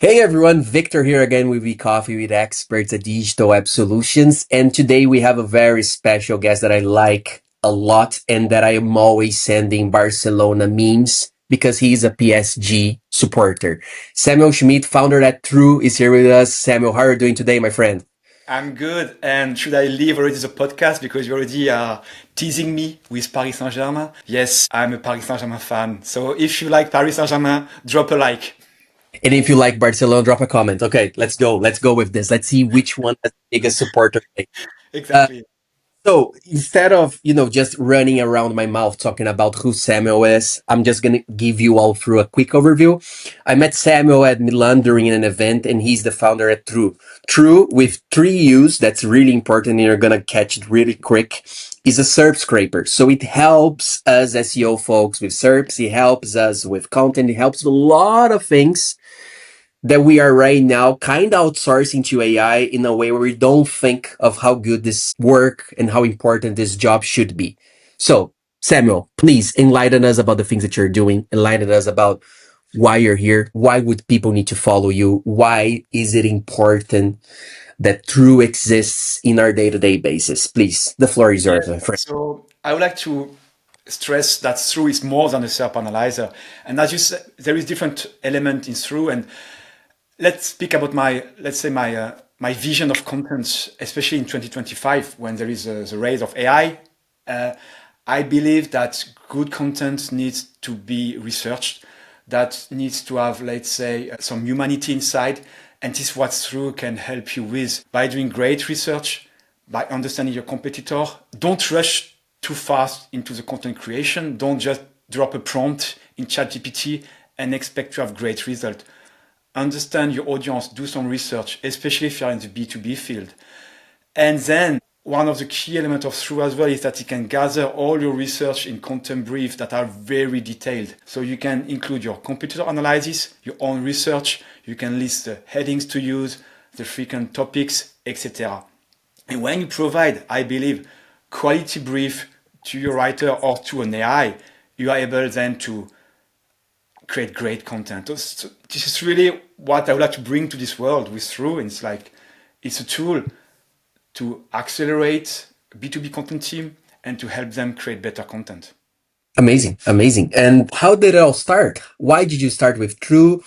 Hey everyone, Victor here again with We Coffee with Experts at Digital Web Solutions. And today we have a very special guest that I like a lot and that I am always sending Barcelona memes because he's a PSG supporter. Samuel Schmitt, founder at Thruuu, is here with us. Samuel, how are you doing today, my friend? I'm good. And should I leave already the podcast because you already are teasing me with Paris Saint-Germain? Yes, I'm a Paris Saint-Germain fan. So if you like Paris Saint-Germain, drop a like. And if you like Barcelona, drop a comment. Okay, let's go. Let's go with this. Let's see which one has the biggest supporter. Uh, Exactly. So instead of, just running around my mouth talking about who Samuel is, I'm just going to give you all through a quick overview. I met Samuel at Milan during an event and he's the founder at Thruuu. Thruuu with three U's, that's really important and you're going to catch it really quick, is a SERP scraper. So it helps us SEO folks with SERPs. It helps us with content. It helps with a lot of things that we are right now kind of outsourcing to AI in a way where we don't think of how good this work and how important this job should be. So, Samuel, please enlighten us about the things that you're doing. Enlighten us about why you're here. Why would people need to follow you? Why is it important that Thruuu exists in our day-to-day basis? Please, the floor is yours, Yes. my friend. So I would like to stress that Through is more than a SERP analyzer. And as you said, there is different element in Through. And let's speak about my vision of content, especially in 2025 when there is the rise of AI. Uh, I believe that good content needs to be researched, that needs to have, let's say, some humanity inside. And this is what Through can help you with by doing great research, by understanding your competitor. Don't rush too fast into the content creation. Don't just drop a prompt in ChatGPT and expect to have great result. Understand your audience, do some research, especially if you're in the B2B field. And then one of the key elements of Through as well is that you can gather all your research in content briefs that are very detailed. So you can include your competitor analysis, your own research, you can list the headings to use, the frequent topics, etc. And when you provide, I believe, quality brief to your writer or to an AI, you are able then to create great content. So this is really what I would like to bring to this world with Through. And it's like, it's a tool to accelerate B2B content team and to help them create better content. Amazing, amazing. And how did it all start? Why did you start with True?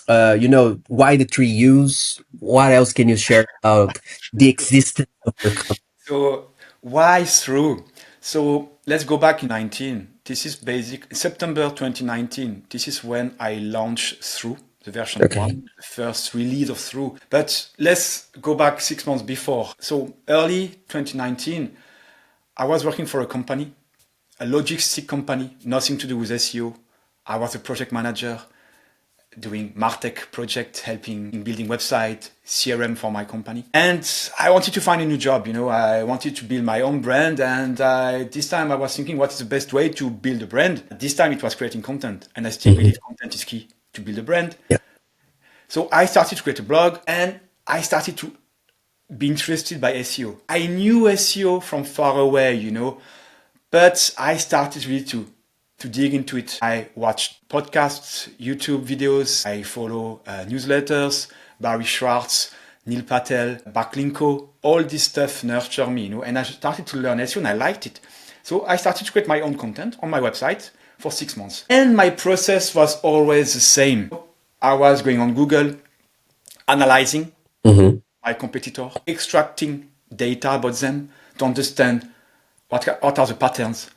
Why the three U's? What else can you share about the existence of your company? So why Through? So let's go back in 19. This is basic September 2019. This is when I launched Through the version Okay. one, the first release of Through. But let's go back 6 months before. So early 2019, I was working for a company, a logistic company, nothing to do with SEO. I was a project manager doing Martech project, helping in building website, CRM for my company. And I wanted to find a new job. I wanted to build my own brand. And this time I was thinking, what is the best way to build a brand? This time it was creating content. And I still Hmm. believe content is key to build a brand. Yeah. So I started to create a blog and I started to be interested by SEO. I knew SEO from far away, but I started really to dig into it. I watched podcasts, YouTube videos. I follow newsletters, Barry Schwartz, Neil Patel, Backlinko. All this stuff nurtured me, and I started to learn SEO and I liked it. So I started to create my own content on my website for 6 months. And my process was always the same. I was going on Google, analyzing Hmm. my competitor, extracting data about them to understand what are the patterns,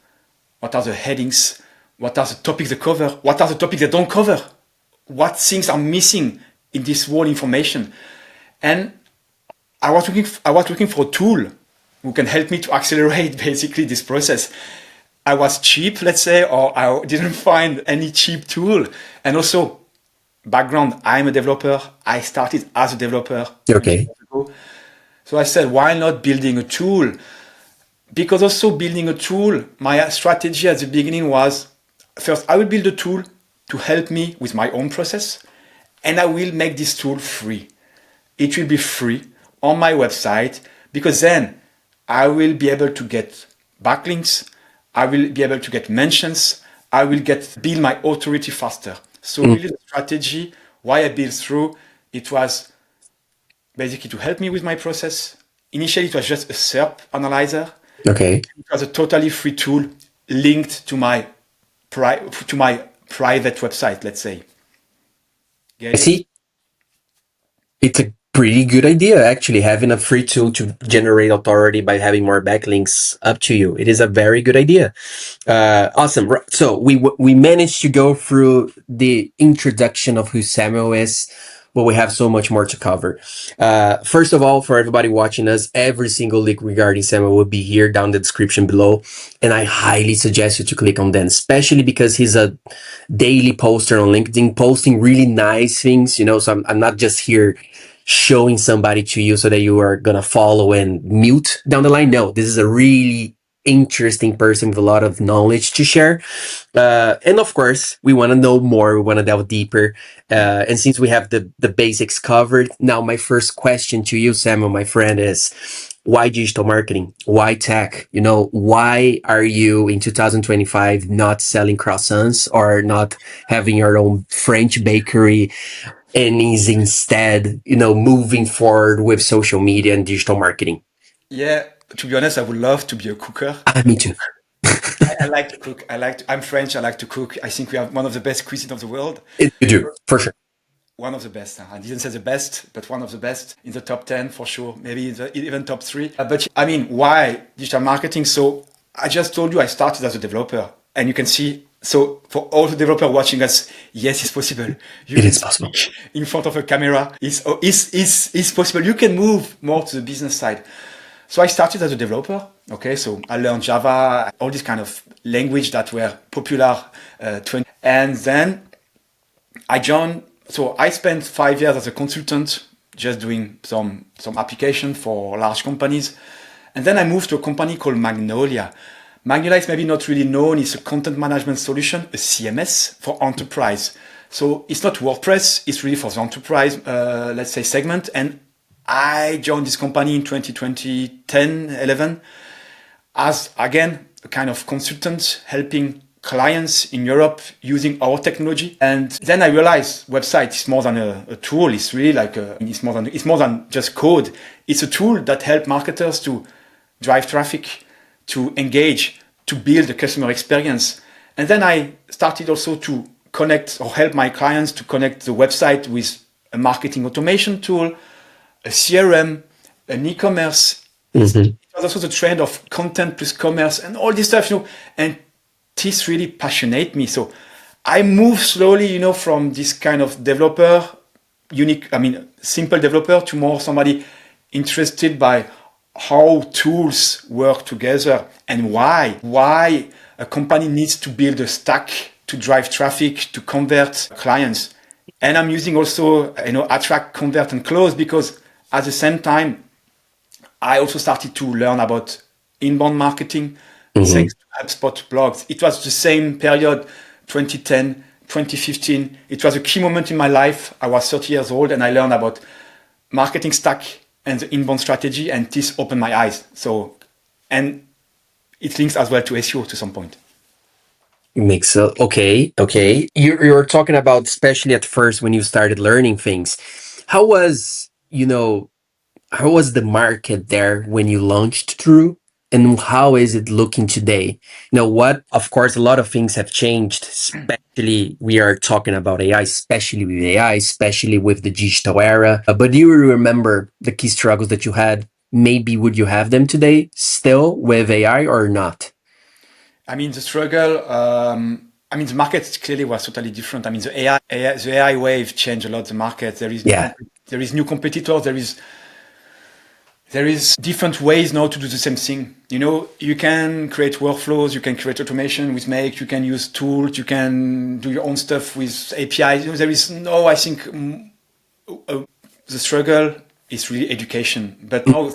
what are the headings, what are the topics they cover, what are the topics they don't cover, what things are missing in this whole information. And I was looking for a tool who can help me to accelerate basically this process. I was cheap, let's say, or I didn't find any cheap tool. And also, background, I'm a developer. I started as a developer 20 Okay. years ago. So I said, why not building a tool? Because also building a tool, my strategy at the beginning was first, I will build a tool to help me with my own process, and I will make this tool free. It will be free on my website because then I will be able to get backlinks, I will be able to get mentions, I will get build my authority faster. So Mm. really the strategy why I build Through It was basically to help me with my process. Initially, it was just a SERP analyzer. Okay. It was a totally free tool linked to my private website, let's say. I Get it? see. It's a pretty good idea, actually, having a free tool to generate authority by having more backlinks up to you. It is a very good idea. Awesome. So we managed to go through the introduction of who Samuel is, but we have so much more to cover. First of all, for everybody watching us, every single link regarding Samuel will be here down the description below, and I highly suggest you to click on them, especially because he's a daily poster on LinkedIn, posting really nice things. So I'm not just here showing somebody to you so that you are gonna follow and mute down the line. No, this is a really interesting person with a lot of knowledge to share. And of course, we want to know more. We want to delve deeper. And since we have the basics covered, now my first question to you, Samuel, my friend, is why digital marketing? Why tech? Why are you in 2025 not selling croissants or not having your own French bakery, and is instead, moving forward with social media and digital marketing? Yeah, to be honest, I would love to be a cooker. Me too. I like to cook. I'm French. I like to cook. I think we have one of the best cuisine of the world. You do, for sure. One of the best. I didn't say the best, but one of the best in the top 10 for sure. Maybe even top three. But I mean, why digital marketing? So I just told you I started as a developer, and you can see. So for all the developers watching us, yes, it's possible. You It can is possible. speak in front of a camera. It's possible. You can move more to the business side. So I started as a developer. Okay, so I learned Java, all these kind of language that were popular 20, and then I joined. So I spent 5 years as a consultant, just doing some application for large companies, and then I moved to a company called Magnolia. Magnolia is maybe not really known. It's a content management solution, a CMS for enterprise. So it's not WordPress. It's really for the enterprise, let's say, segment. And I joined this company in 2020, 10, 11, as again a kind of consultant helping clients in Europe using our technology. And then I realized website is more than a tool. It's really like it's more than just code. It's a tool that helps marketers to drive traffic, to engage, to build a customer experience. And then I started also to connect or help my clients to connect the website with a marketing automation tool, a CRM, an e-commerce. Mm-hmm. It was also the trend of content plus commerce and all this stuff, and this really passionate me. So I moved slowly, from this kind of developer, simple developer, to more somebody interested by how tools work together and why a company needs to build a stack to drive traffic, to convert clients. And I'm using also, attract, convert, and close, because at the same time, I also started to learn about inbound marketing, thanks to HubSpot blogs. It was the same period, 2010, 2015. It was a key moment in my life. I was 30 years old and I learned about marketing stack and the inbound strategy, and this opened my eyes. So, and it links as well to SEO to some point. Makes okay. You were talking about, especially at first when you started learning things. How was the market there when you launched Thruuu, and how is it looking today? What? Of course, a lot of things have changed. Especially, we are talking about AI, especially with AI, especially with the digital era. But do you remember the key struggles that you had? Maybe would you have them today still with AI or not? I mean, the struggle, the market clearly was totally different. I mean, the AI wave changed a lot the market. There is Yeah. there is new competitors. There is different ways now to do the same thing. You can create workflows, you can create automation with Make, you can use tools, you can do your own stuff with APIs. There is no, I think, the struggle is really education. But now,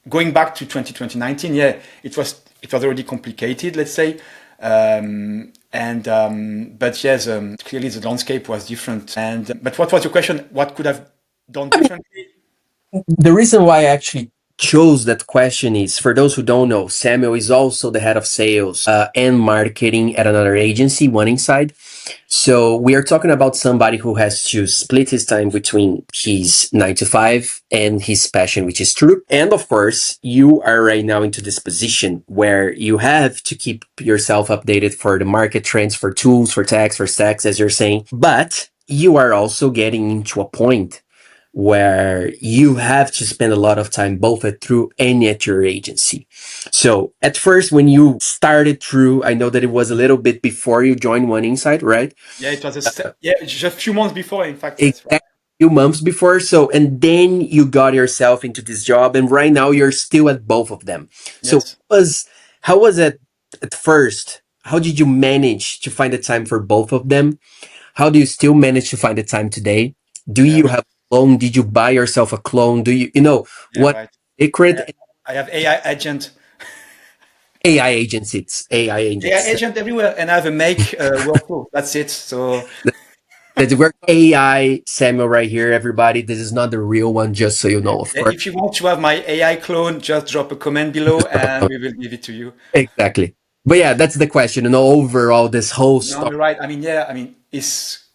going back to 2019, yeah, it was already complicated, let's say. But yes, clearly the landscape was different. But what was your question? What could have done differently? The reason why I actually chose that question is, for those who don't know, Samuel is also the head of sales and marketing at another agency, One Inside. So we are talking about somebody who has to split his time between his 9 to 5 and his passion, which is true. And of course, you are right now into this position where you have to keep yourself updated for the market trends, for tools, for tax, for stacks, as you're saying. But you are also getting into a point where you have to spend a lot of time both at Thruuu and at your agency. So at first, when you started Thruuu, I know that it was a little bit before you joined One Insight, right? Yeah, it was yeah, just a few months before, in fact, that's right. Exactly, few months before. So, and then you got yourself into this job, and right now you're still at both of them. So, Yes. how was it at first? How did you manage to find the time for both of them? How do you still manage to find the time today? Do Yeah, you have a clone? Did you buy yourself a clone? Do you know yeah, what right. Yeah. secret I have AI agent, AI agencies? AI AI agents. agent everywhere, and I have a make workflow. That's it. So That's where AI Samuel right here, everybody. This is not the real one, just so you know, of yeah, course. if you want to have my AI clone, just drop a comment below, and we will give it to you. Exactly. But yeah, that's the question. And overall, this whole No, story. you're right. I mean, yeah, I mean, it's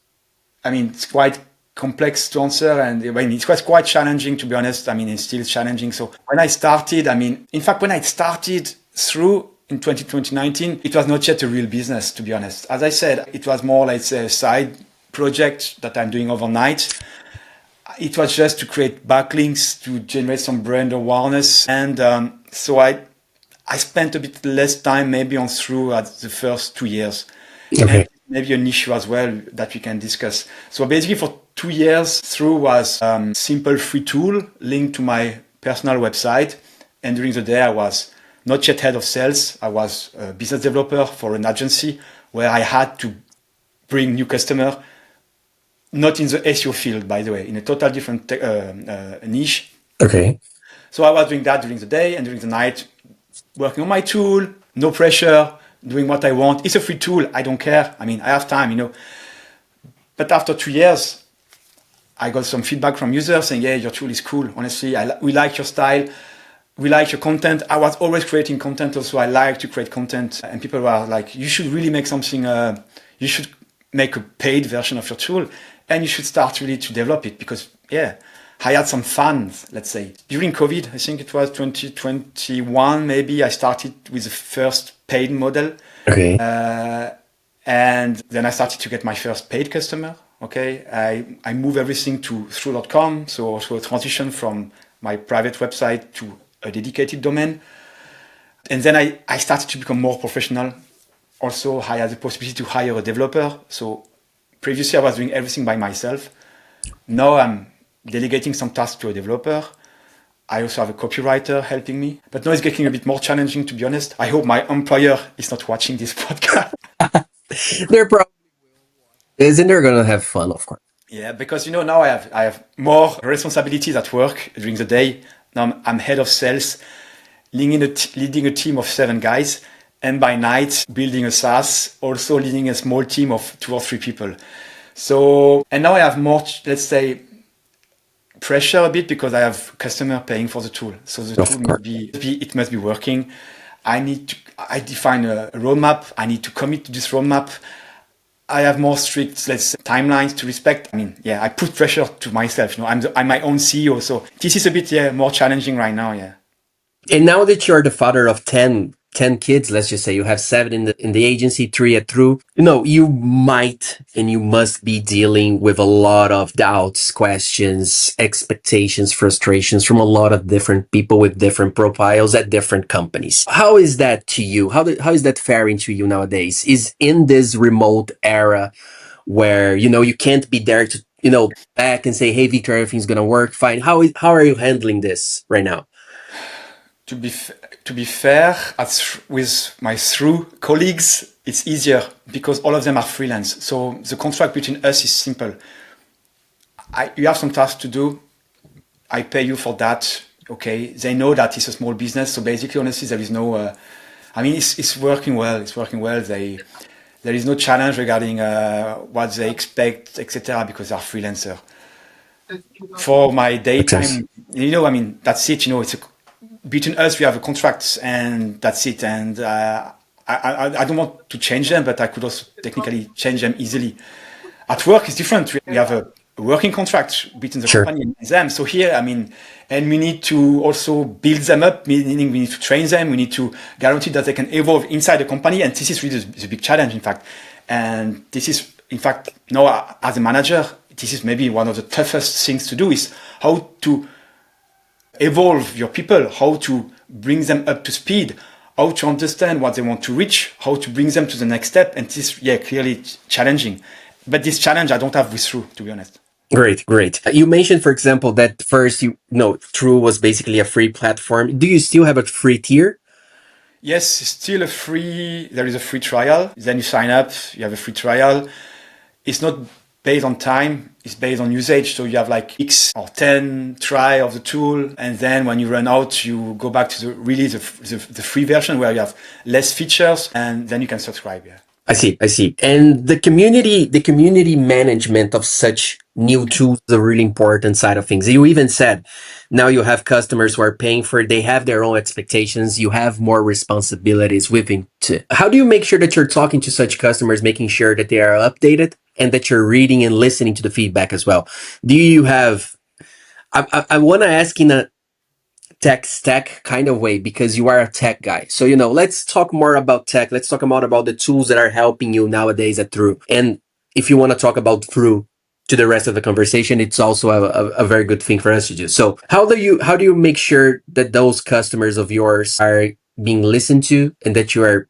quite complex to answer, and I mean, it was quite challenging, to be honest. I mean, it's still challenging. So when I started, I mean, in fact, when I started Thruuu in 2019, it was not yet a real business, to be honest. As I said, it was more like a side project that I'm doing overnight. It was just to create backlinks to generate some brand awareness, and so I spent a bit less time maybe on Thruuu at the first 2 years, and Okay. maybe an issue as well that we can discuss. So basically, for 2 years, Thruuu was simple free tool linked to my personal website, and during the day I was not yet head of sales. I was a business developer for an agency where I had to bring new customer, not in the SEO field, by the way, in a total different niche. Okay. So I was doing that during the day, and during the night, working on my tool, no pressure, doing what I want. It's a free tool. I don't care. I mean, I have time, you know. But after 2 years, I got some feedback from users saying, "Yeah, your tool is cool. Honestly, we like your style. We like your content." I was always creating content also. I like to create content. And people were like, "You should really make something, you should make a paid version of your tool. And you should start really to develop it because, yeah, I had some fun, let's say. During COVID, I think it was 2021, maybe, I started with the first paid model. Okay. And then I started to get my first paid customer. Okay, I move everything to Thruuu.com, so also a transition from my private website to a dedicated domain. And then I started to become more professional. Also, I had the possibility to hire a developer. So previously I was doing everything by myself. Now I'm delegating some tasks to a developer. I also have a copywriter helping me. But now it's getting a bit more challenging, to be honest. I hope my employer is not watching this podcast. They're probably is, and they're gonna have fun, of course. Yeah, because you know now I have more responsibilities at work during the day. Now I'm head of sales, leading a team of 7 guys, and by night building a SaaS, also leading a small team of 2 or 3 people. So and now I have more, let's say, pressure a bit because I have customer paying for the tool. So the tool Of course. it must be working. I define a roadmap. I need to commit to this roadmap. I have more strict, let's say, timelines to respect. I mean, yeah, I put pressure to myself. You know, I'm my own CEO, so this is a bit more challenging right now. Yeah. And now that you're the father of 10 kids, let's just say you have 7 in the agency, 3 at Thruuu, you might and you must be dealing with a lot of doubts, questions, expectations, frustrations from a lot of different people with different profiles at different companies. How is that to you? How is that faring to you nowadays? Is in this remote era where you can't be there to back and say, hey Victor, everything's gonna work fine. How are you handling this right now? To be fair, with my Thruuu colleagues, it's easier because all of them are freelance. So the contract between us is simple. You have some tasks to do. I pay you for that. Okay. They know that it's a small business. So basically, honestly, there is no, I mean, it's working well. It's working well. There is no challenge regarding what they expect, etc., because they're freelancer. For my Success. daytime, I mean, that's it. It's between us, we have a contract, and that's it. And I don't want to change them, but I could also technically change them easily. At work, it's different. We have a working contract between the Sure. company and them. So here, I mean, and we need to also build them up, meaning we need to train them. We need to guarantee that they can evolve inside the company. And this is really the big challenge, in fact. And this is, in fact, now as a manager, this is maybe one of the toughest things to do is how to evolve your people, how to bring them up to speed, how to understand what they want to reach, how to bring them to the next step. And this, yeah, clearly challenging. But this challenge I don't have with Thruuu, to be honest. Great, great. You mentioned, for example, that first Thruuu was basically a free platform. Do you still have a free tier? Yes, it's still there is a free trial. Then you sign up, you have a free trial. It's not based on time, it's based on usage. So you have like X or 10 try of the tool. And then when you run out, you go back to the free version where you have less features and then you can subscribe. Yeah. I see, I see. And the community management of such new tools is a really important side of things. You even said now you have customers who are paying for it, they have their own expectations, you have more responsibilities with it. How do you make sure that you're talking to such customers, making sure that they are updated and that you're reading and listening to the feedback as well? Do you have I want to ask in a tech stack kind of way because you are a tech guy. So, let's talk more about tech. Let's talk about the tools that are helping you nowadays at Thruuu. And if you want to talk about Thruuu to the rest of the conversation, it's also a very good thing for us to do. So how do you make sure that those customers of yours are being listened to and that you are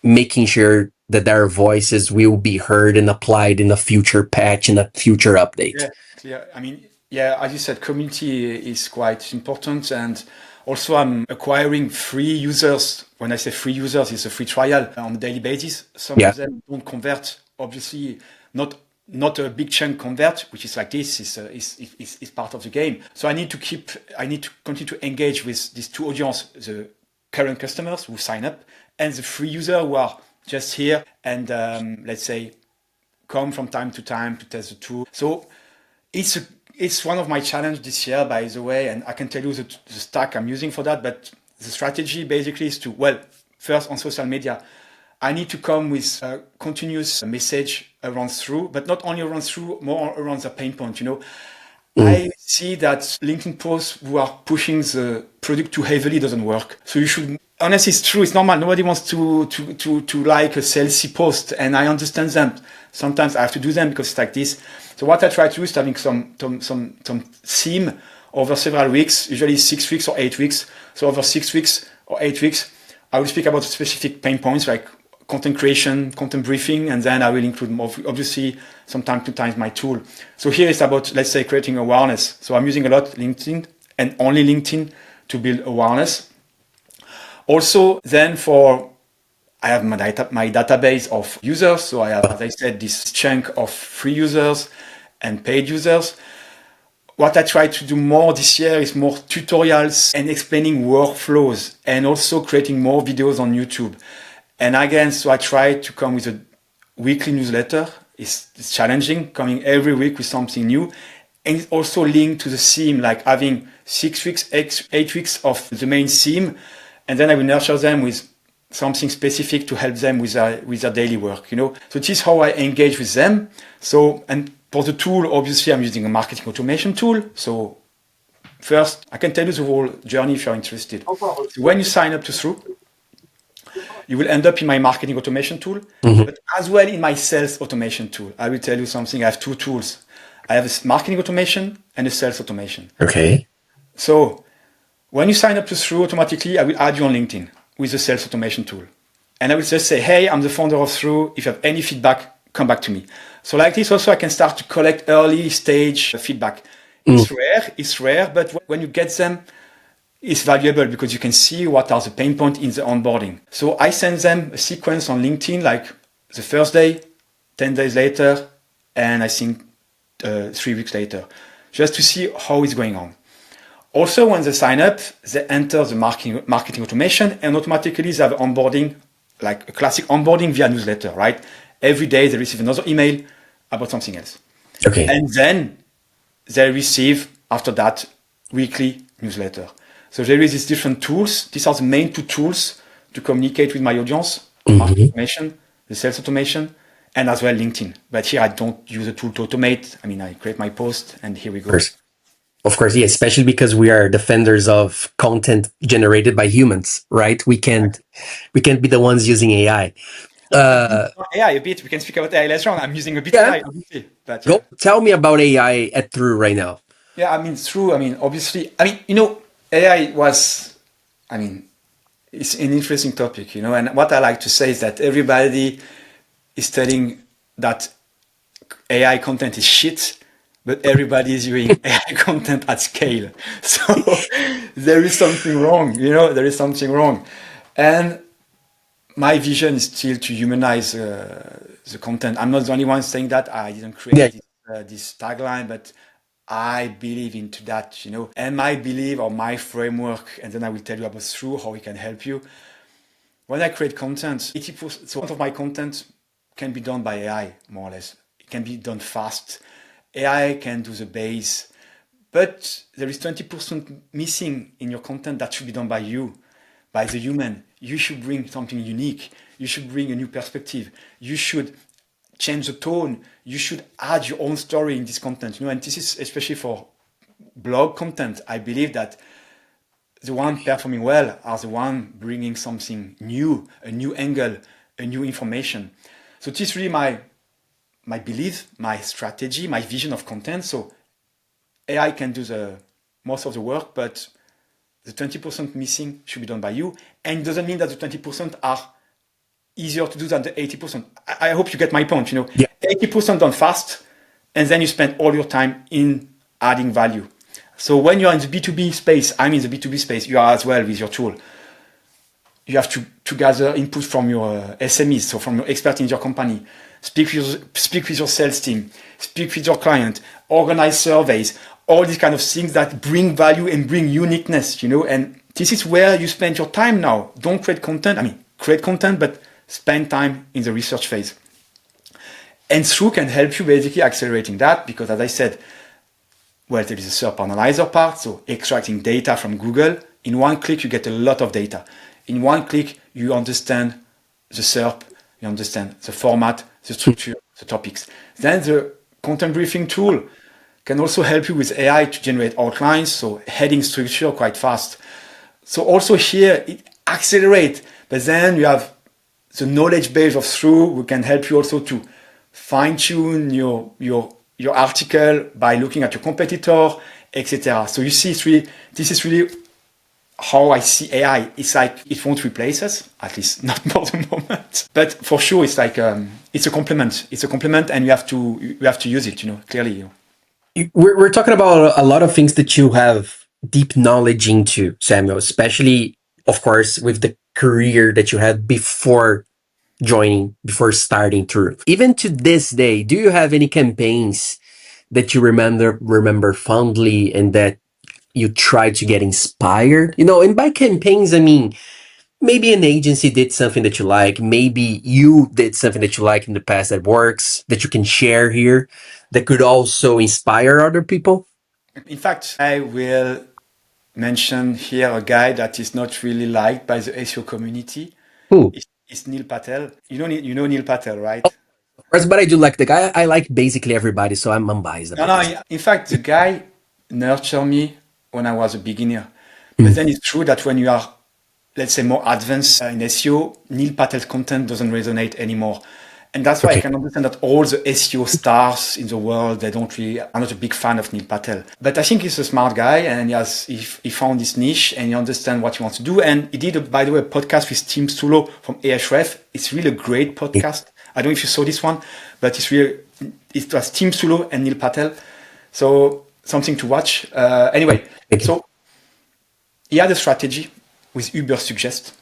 making sure that their voices will be heard and applied in a future patch, in a future update? Yeah. I mean, yeah, as you said, community is quite important. And also I'm acquiring free users. When I say free users, it's a free trial on a daily basis. Some Yeah. of them don't convert, obviously not a big chunk convert, which is like this is part of the game. So I need to continue to engage with these two audience, the current customers who sign up and the free user who are just here and let's say come from time to time to test the tool. So it's one of my challenge this year, by the way, and I can tell you the stack I'm using for that. But the strategy basically is first on social media, I need to come with a continuous message around Thruuu, but not only around Thruuu, more around the pain point. I see that LinkedIn posts who are pushing the product too heavily doesn't work. So you should, honestly, it's true. It's normal. Nobody wants to like a salesy post, and I understand them. Sometimes I have to do them because it's like this. So what I try to do is having some theme over several weeks, usually 6 weeks or 8 weeks. So over 6 weeks or 8 weeks, I will speak about specific pain points like content creation, content briefing, and then I will include more, obviously, from time to time my tool. So here it's about, let's say, creating awareness. So I'm using a lot LinkedIn and only LinkedIn to build awareness. Also, then I have my database of users. So I have, as I said, this chunk of free users and paid users. What I try to do more this year is more tutorials and explaining workflows and also creating more videos on YouTube. And again, so I try to come with a weekly newsletter. It's challenging, coming every week with something new. And it's also linked to the theme, like having 6 weeks, 8 weeks of the main theme. And then I will nurture them with something specific to help them with their daily work, So this is how I engage with them. So, and for the tool, obviously I'm using a marketing automation tool. So first, I can tell you the whole journey if you're interested. So when you sign up to Thruuu, you will end up in my marketing automation tool, but as well in my sales automation tool. I will tell you something. I have two tools. I have a marketing automation and a sales automation. Okay. So when you sign up to Thruuu, automatically, I will add you on LinkedIn with the sales automation tool. And I will just say, hey, I'm the founder of Thruuu. If you have any feedback, come back to me. So like this also, I can start to collect early stage feedback. It's rare, but when you get them, it's valuable because you can see what are the pain points in the onboarding. So I send them a sequence on LinkedIn, like the first day, 10 days later, and I think 3 weeks later, just to see how it's going on. Also, when they sign up, they enter the marketing automation and automatically they have onboarding, like a classic onboarding via newsletter, right? Every day they receive another email about something else. Okay. And then they receive, after that, weekly newsletter. So there is these different tools. These are the main two tools to communicate with my audience. Hmm. marketing automation, the sales automation, and as well LinkedIn. But here I don't use a tool to automate. I mean, I create my post and here we Of go. course. Of course, yeah, especially because we are defenders of content generated by humans, right? We can't be the ones using AI. But Uh, AI a bit, we can speak about AI later on. I'm using a bit yeah, AI, obviously. But yeah. go tell me about AI at Through right now. Yeah, I mean, Thruuu, I mean, obviously, I mean, AI was, I mean, it's an interesting topic, and what I like to say is that everybody is telling that AI content is shit, but everybody is using AI content at scale. So there is something wrong, there is something wrong. And my vision is still to humanize the content. I'm not the only one saying that. I didn't Yeah. create this tagline, but I believe into that, And my belief or my framework, and then I will tell you about Through how it can help you. When I create content, 80% so of my content can be done by AI, more or less. It can be done fast. AI can do the base, but there is 20% missing in your content that should be done by you, by the human. You should bring something unique. You should bring a new perspective. You should change the tone. You should add your own story in this content. And this is especially for blog content. I believe that the one performing well are the one bringing something new, a new angle, a new information. So this is really my belief, my strategy, my vision of content. So AI can do the most of the work, but the 20% missing should be done by you. And it doesn't mean that the 20% are easier to do than the 80%. I hope you get my point. Yeah. 80% done fast, and then you spend all your time in adding value. So when you're in the B2B space, I'm in the B2B space, you are as well with your tool. You have to gather input from your SMEs, so from your experts in your company. Speak with your sales team, speak with your client, organize surveys, all these kind of things that bring value and bring uniqueness, and this is where you spend your time now. Don't create content. I mean, create content, but spend time in the research phase. And Through can help you basically accelerating that because, as I said, well, there is a SERP analyzer part, so extracting data from Google. In one click, you get a lot of data. In one click, you understand the SERP, you understand the format, the structure, the topics. Then the content briefing tool can also help you with AI to generate outlines, so heading structure quite fast. So also here, it accelerates, but then you have the knowledge base of Through, who can help you also to fine tune your article by looking at your competitor, etc. So you see, this is really how I see AI. It's like it won't replace us, at least not for the moment. But for sure, it's like it's a complement. It's a complement, and you have to use it. Clearly. We're talking about a lot of things that you have deep knowledge into, Samuel, especially, of course, with the career that you had before starting Through. Even to this day, do you have any campaigns that you remember fondly and that you try to get inspired? And by campaigns, I mean maybe an agency did something that you like, maybe you did something that you like in the past that works, that you can share here, that could also inspire other people. In fact, I will mention here a guy that is not really liked by the SEO community. Who? It's Neil Patel. You know Neil Patel, right? Of course, but I do like the guy. I like basically everybody, so I'm unbiased No, about no. this. In fact, the guy nurtured me when I was a beginner. But Mm. then it's true that when you are, let's say, more advanced in SEO, Neil Patel's content doesn't resonate anymore. And that's why I Okay. can understand that all the SEO stars in the world, they don't really, are not a big fan of Neil Patel. But I think he's a smart guy and he found this niche and he understands what he wants to do. And he did, by the way, a podcast with Tim Sullo from Ahref. It's really a great podcast. I don't know if you saw this one, but it was Tim Sullo and Neil Patel. So something to watch. Anyway, Thank you. so he had a strategy with Uber Suggest.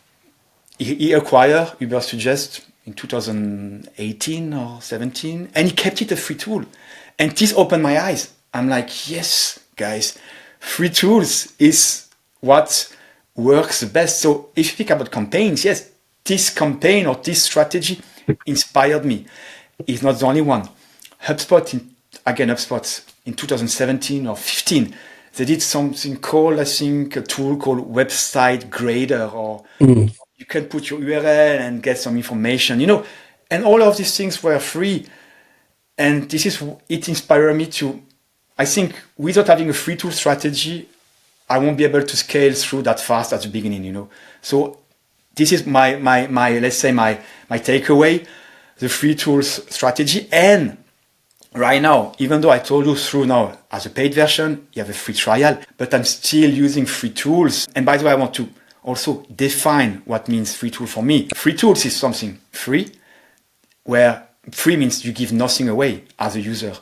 He acquired Uber Suggest in 2018 or 17, and he kept it a free tool. And this opened my eyes. I'm like, yes, guys, free tools is what works the best. So if you think about campaigns, yes, this campaign or this strategy inspired me. It's not the only one. HubSpot in 2017 or 15, they did something called, I think, a tool called Website Grader, or Mm. You can put your URL and get some information, and all of these things were free. And it inspired me to, I think without having a free tool strategy, I won't be able to scale through that fast at the beginning. So this is my let's say my takeaway, the free tools strategy. And right now, even though I told you Thruuu now as a paid version, you have a free trial, but I'm still using free tools. And by the way, I want to also define what means free tool for me. Free tools is something free, where free means you give nothing away as a user.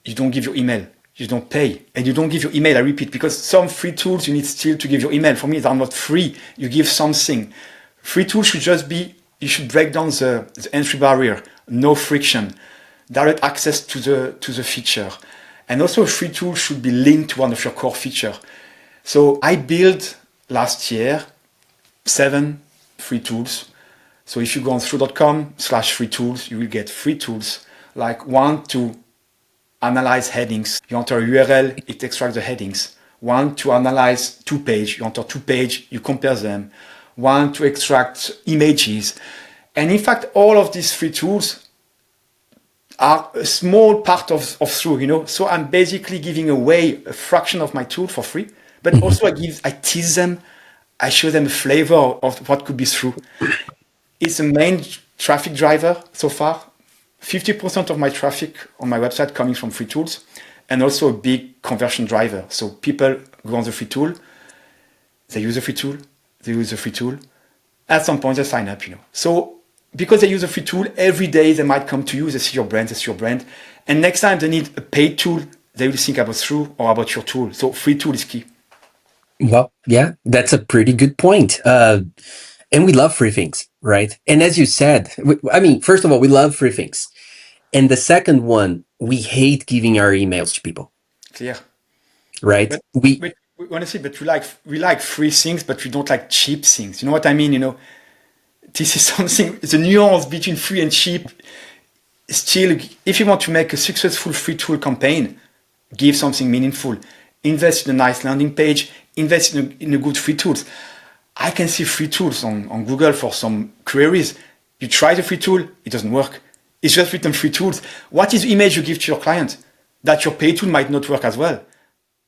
You don't give your email, you don't pay, and you don't give your email, I repeat, because some free tools you need still to give your email. For me, they are not free. You give something. Free tools should just be, you should break down the entry barrier, no friction, direct access to the feature. And also a free tool should be linked to one of your core features. So I built last year 7 free tools. So if you go on thruuu.com/free tools, you will get free tools like one to analyze headings. You enter a URL, it extracts the headings. One to analyze 2-page. You enter 2-page, you compare them. One to extract images. And in fact, all of these free tools are a small part of Thruuu, So I'm basically giving away a fraction of my tool for free, but also I tease them, I show them a flavor of what could be Thruuu. It's a main traffic driver so far. 50% of my traffic on my website coming from free tools, and also a big conversion driver. So people go on the free tool, they use the free tool, they use the free tool. At some point they sign up, So because they use a free tool, every day they might come to you, they see your brand. And next time they need a paid tool, they will think about Thruuu or about your tool. So free tool is key. Well, yeah, that's a pretty good point. And we love free things, right? And as you said, I mean, first of all, we love free things. And the second one, we hate giving our emails to people, Clear. right? But honestly, but we like free things, but we don't like cheap things. You know what I mean? This is something, the nuance between free and cheap. Still, if you want to make a successful free tool campaign, give something meaningful. Invest in a nice landing page, invest in a good free tools. I can see free tools on Google for some queries. You try the free tool, it doesn't work. It's just written free tools. What is the image you give to your client? That your paid tool might not work as well.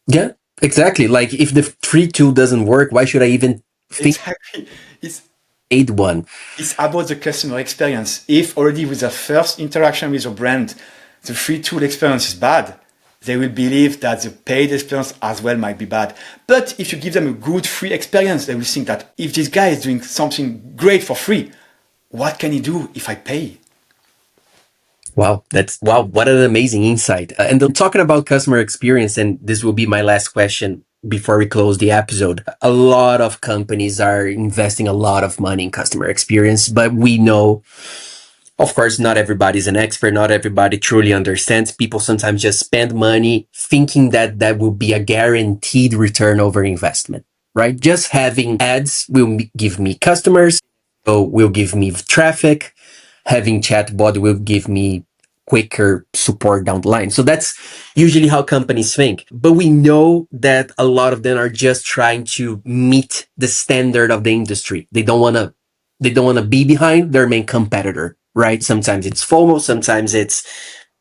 Yeah, exactly. Like if the free tool doesn't work, why should I even think Exactly. paid one? It's about the customer experience. If already with the first interaction with your brand, the free tool experience is bad, they will believe that the paid experience as well might be bad. But if you give them a good free experience, they will think that if this guy is doing something great for free, what can he do if I pay? Wow, what an amazing insight. And then talking about customer experience, and this will be my last question before we close the episode. A lot of companies are investing a lot of money in customer experience, but we know, of course, not everybody's an expert. Not everybody truly understands. People sometimes just spend money thinking that that will be a guaranteed return over investment, right? Just having ads will give me customers, so will give me traffic. Having chatbot will give me quicker support down the line. So that's usually how companies think. But we know that a lot of them are just trying to meet the standard of the industry. They don't want to be behind their main competitor, right? Sometimes it's FOMO, sometimes it's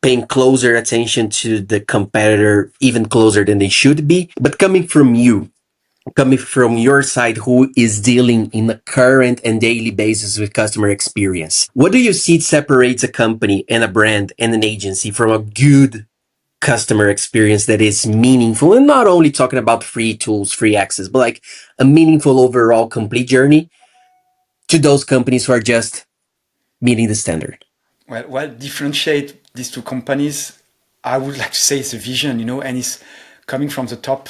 paying closer attention to the competitor, even closer than they should be. But coming from your side, who is dealing in a current and daily basis with customer experience, what do you see separates a company and a brand and an agency from a good customer experience that is meaningful? And not only talking about free tools, free access, but like a meaningful overall complete journey to those companies who are just meeting the standard. Well, differentiate these two companies, I would like to say it's a vision, and it's coming from the top.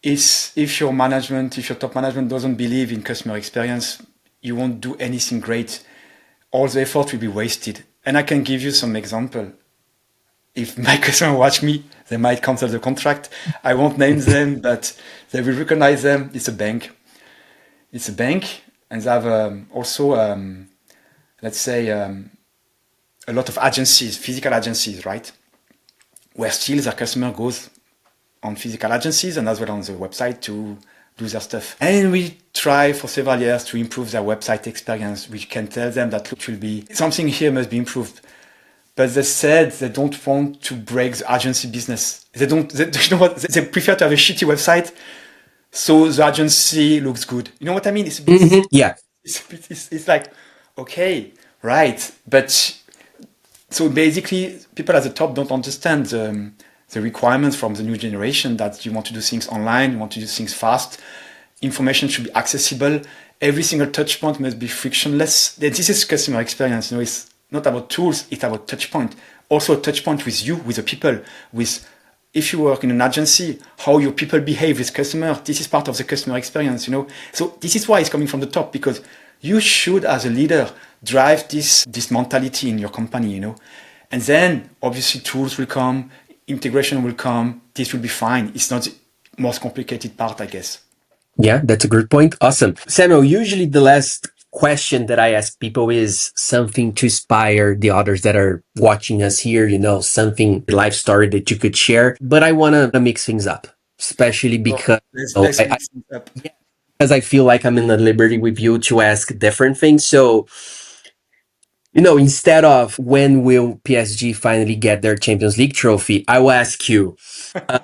Is if your top management doesn't believe in customer experience, you won't do anything great. All the effort will be wasted. And I can give you some example. If my customer watch me, they might cancel the contract. I won't name them, but they will recognize them. It's a bank. And they have also, let's say, a lot of agencies, physical agencies, right? Where still their customer goes on physical agencies and as well on the website to do their stuff. And we try for several years to improve their website experience. We can tell them that look, will be something here must be improved. But they said they don't want to break the agency business. They don't, they, you know what? They prefer to have a shitty website so the agency looks good. You know what I mean? It's a bit, Yeah. it's like, okay, right. But so basically, people at the top don't understand the requirements from the new generation that you want to do things online, you want to do things fast, information should be accessible, every single touch point must be frictionless. This is customer experience. You know, it's not about tools, it's about touch point. Also, a touch point with you, with the people, with if you work in an agency, how your people behave with customers, this is part of the customer experience, you know. So this is why it's coming from the top, because you should, as a leader, drive this mentality in your company, you know. And then obviously tools will come, integration will come, this will be fine. It's not the most complicated part, I guess. Yeah, that's a good point. Awesome. Samuel, usually the last question that I ask people is something to inspire the others that are watching us here, something life story that you could share. But I want to mix things up, especially So because let's mix it up. yeah, because I feel like I'm in the liberty with you to ask different things. So, instead of when will PSG finally get their Champions League trophy, I will ask you, uh,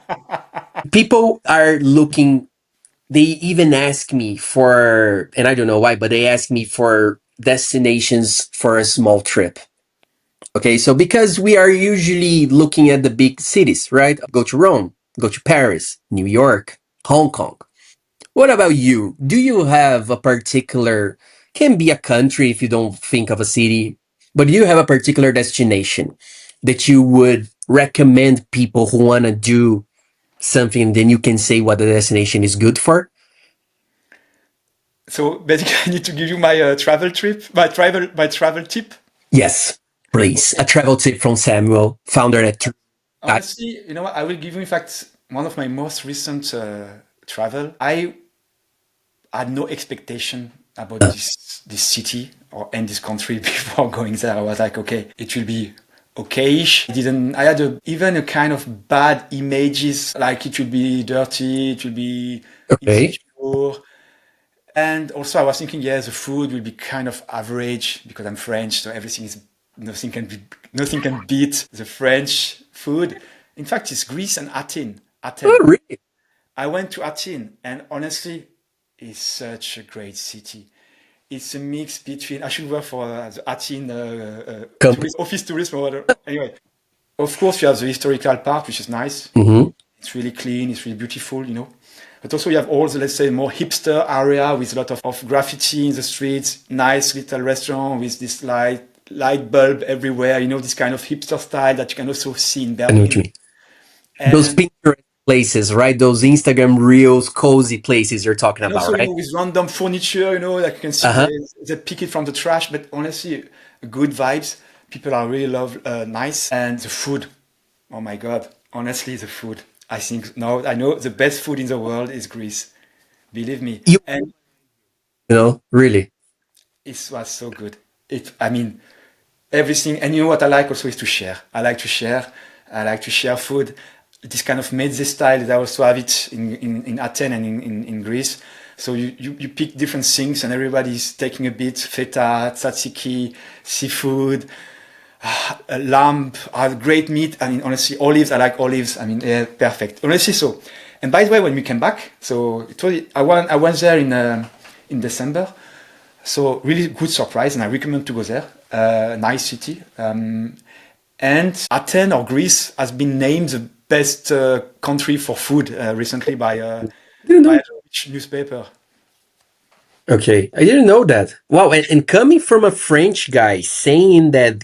people are looking, they even ask me for, and I don't know why, but they ask me for destinations for a small trip. Okay, so because we are usually looking at the big cities, right? Go to Rome, go to Paris, New York, Hong Kong. What about you? Do you have a particular, can be a country if you don't think of a city, but do you have a particular destination that you would recommend people who want to do something, then you can say what the destination is good for? So basically, I need to give you my travel trip, my travel tip. Yes, please. A Okay. travel tip from Samuel, founder at Thruuu. Honestly, you know what? I will give you, in fact, one of my most recent travel. I had no expectation about this city or and this country before going there. I was like, okay, it will be okayish. I had even a kind of bad images, like it will be dirty, it will be Okay. insecure. And also I was thinking, yeah, the food will be kind of average because I'm French, so nothing can beat the French food. In fact, it's Greece and Athens. Oh, Athens. really? I went to Athens, and honestly, it's such a great city. It's a mix between. I should work for the Athens Company. tourist office tourism or whatever. Anyway, of course, you have the historical part, which is nice. Mm-hmm. It's really clean. It's really beautiful, you know. But also you have all the, let's say, more hipster area with a lot of graffiti in the streets, nice little restaurant with this light bulb everywhere, you know, this kind of hipster style that you can also see in I know what Berlin. you mean. Those And Pinterest places, right? Those Instagram reels, cozy places you're talking and also, about, you right? know, with random furniture, you know, like you can see Uh-huh. they pick it from the trash, but honestly, good vibes. People are really nice. And the food, oh my God, honestly, the food. I think now I know the best food in the world is Greece. Believe me. You, And really. it was so good. I mean, everything. And you know what I like also is to share. I like to share. I like to share food. This kind of mezze style that I also have it in Athens and in Greece. So you pick different things and everybody's taking a bit. Feta, tzatziki, seafood, lamb, great meat. I mean, honestly, olives. I like olives. I mean, yeah, perfect. Honestly, so. And by the way, when we came back, so I went there in December. So really good surprise, and I recommend to go there. Nice city. And Athens or Greece has been named the best country for food recently I didn't by know. a French newspaper. Okay, I didn't know that. Wow, and coming from a French guy saying that,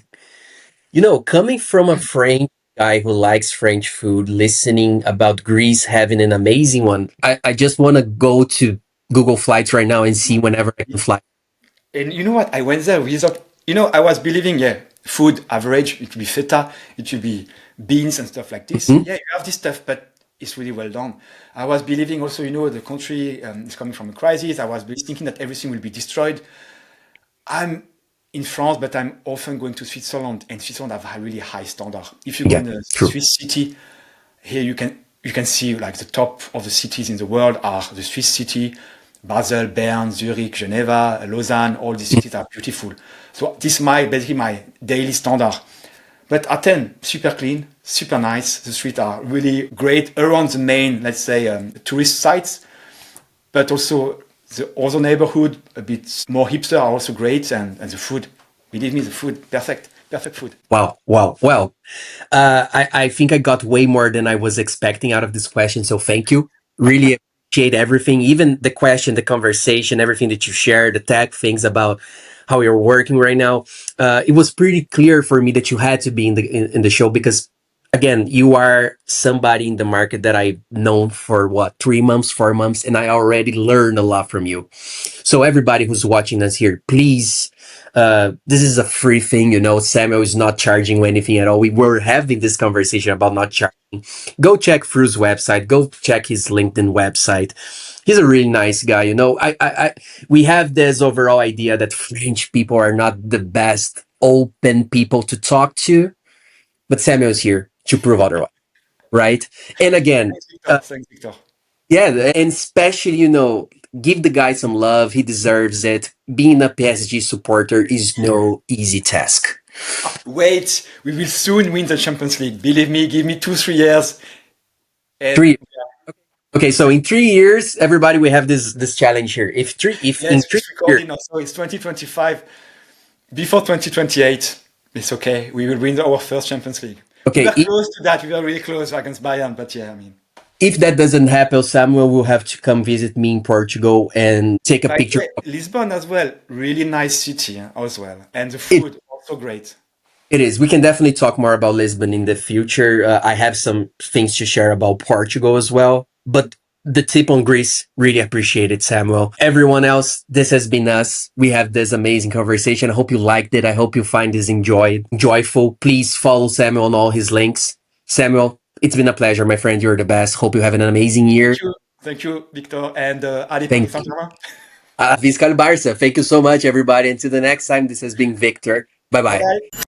coming from a French guy who likes French food, listening about Greece having an amazing one, I just want to go to Google Flights right now and see whenever I can fly. And you know what? I went there without, you know, I was believing, yeah, food average, it will be feta, it will be beans and stuff like this. Mhm. Yeah, you have this stuff, but it's really well done. I was believing also, you know, the country is coming from a crisis. I was thinking that everything will be destroyed. I'm in France, but I'm often going to Switzerland, and Switzerland have a really high standard. If you go Yeah, in a true. Swiss city, here you can you can see like the top of the cities in the world are the Swiss city, Basel, Bern, Zurich, Geneva, Lausanne. All these cities are beautiful. So this is basically my daily standard. But Athens, super clean, super nice. The streets are really great around the main, let's say, tourist sites. But also the other neighborhood, a bit more hipster, are also great. And the food, believe me, the food, perfect, perfect food. Wow, wow, well, I think I got way more than I was expecting out of this question. So thank you. Really appreciate everything, even the question, the conversation, everything that you shared, the tech things about how you're working right now. It was pretty clear for me that you had to be in the show because, again, you are somebody in the market that I've known for what 3 months, 4 months, and I already learned a lot from you. So everybody who's watching us here, please, this is a free thing. Samuel is not charging you anything at all. We were having this conversation about not charging. Go check Thruuu's website. Go check his LinkedIn website. He's a really nice guy. We have this overall idea that French people are not the best open people to talk to, but Samuel is here to prove otherwise, right? And again, Thanks, Victor. Thanks, Victor. yeah, and especially, give the guy some love. He deserves it. Being a PSG supporter is no easy task. Wait, we will soon win the Champions League. Believe me, give me 2, 3 years. And Three. Okay, so in 3 years, everybody, we have this challenge here. If in yes, three it's years, recording also. It's 2025. Before 2028, it's okay. We will win our first Champions League. We okay, were close to that. We were really close against Bayern, but yeah, I mean. if that doesn't happen, Samuel will have to come visit me in Portugal and take a By the picture. way, Lisbon as well, really nice city as well, and the It, food also great. it is. We can definitely talk more about Lisbon in the future. I have some things to share about Portugal as well. But the tip on Greece, really appreciate it, Samuel. Everyone else, this has been us. We have this amazing conversation. I hope you liked it. I hope you find this joyful. Please follow Samuel on all his links. Samuel, it's been a pleasure, my friend. You're the best. Hope you have an amazing year. Thank you, Victor, and allez Paris Thank you. Saint-Germain. Viscal Barça. Thank you so much, everybody. Until the next time, this has been Victor. Bye Bye bye. bye.